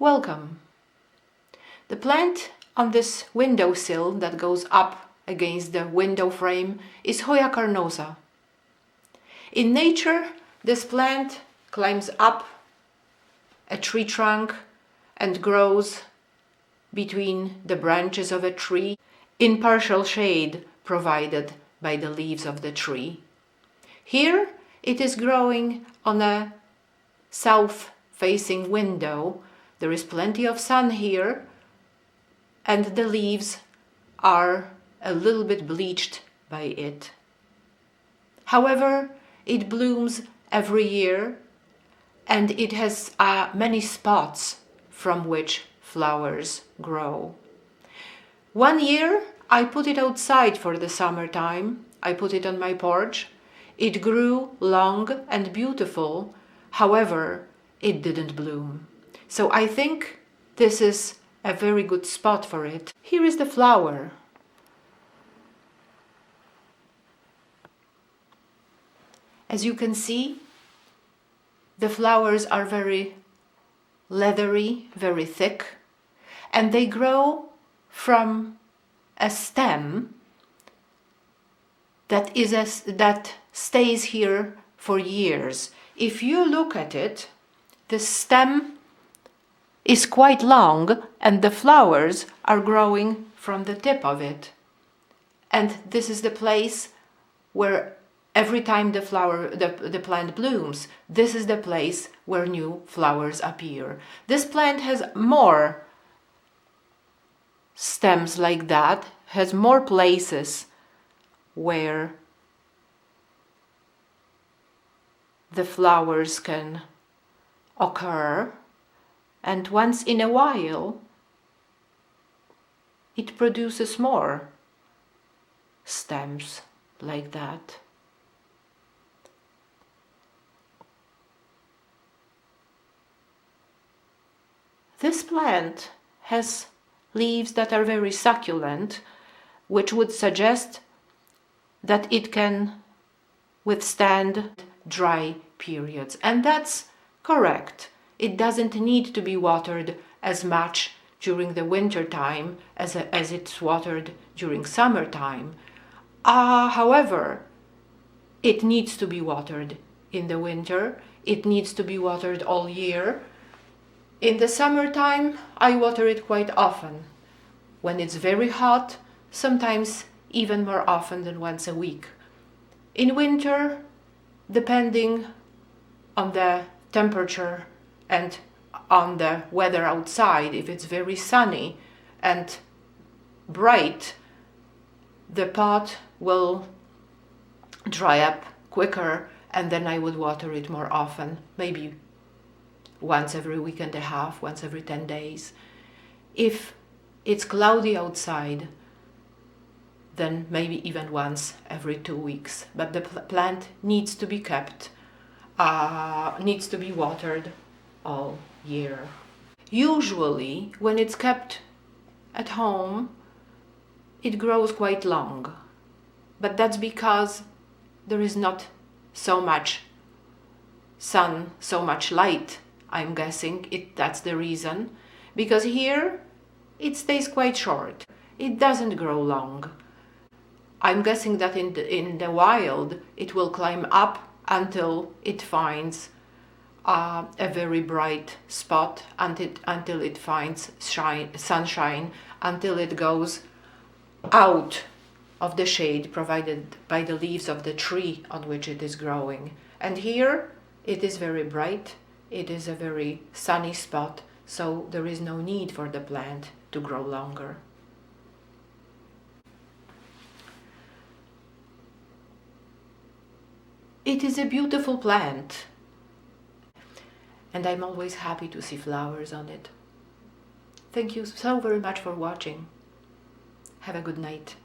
Welcome. The plant on this windowsill that goes up against the window frame is Hoya carnosa. In nature, this plant climbs up a tree trunk and grows between the branches of a tree in partial shade provided by the leaves of the tree. Here it is growing on a south-facing window. There is plenty of sun here, and the leaves are a little bit bleached by it. However, it blooms every year, and it has many spots from which flowers grow. One year I put it outside for the summertime. I put it on my porch. It grew long and beautiful. However, it didn't bloom. So I think this is a very good spot for it. Here is the flower. As you can see, the flowers are very leathery, very thick, and they grow from a stem that stays here for years. If you look at it, the stem is quite long and the flowers are growing from the tip of it. And this is the place where every time the plant blooms, this is the place where new flowers appear. This plant has more stems like that, has more places where the flowers can occur, and once in a while it produces more stems like that. This plant has leaves that are very succulent, which would suggest that it can withstand dry periods. And that's correct. It doesn't need to be watered as much during the winter time as it's watered during summertime. However, it needs to be watered in the winter. It needs to be watered all year. In the summertime, I water it quite often. When it's very hot, sometimes even more often than once a week. In winter, depending on the temperature and on the weather outside, if it's very sunny and bright, the pot will dry up quicker, and then I would water it more often, maybe once every week and a half, once every 10 days. If it's cloudy outside, then maybe even once every 2 weeks. But the plant needs to be kept, needs to be watered all year. Usually, when it's kept at home, it grows quite long. But that's because there is not so much sun, so much light. I'm guessing that's the reason, because here it stays quite short. It doesn't grow long. I'm guessing that in the wild it will climb up until it finds a very bright spot, until it finds sunshine, until it goes out of the shade provided by the leaves of the tree on which it is growing. And here it is very bright. It is a very sunny spot, so there is no need for the plant to grow longer. It is a beautiful plant, and I'm always happy to see flowers on it. Thank you so very much for watching. Have a good night.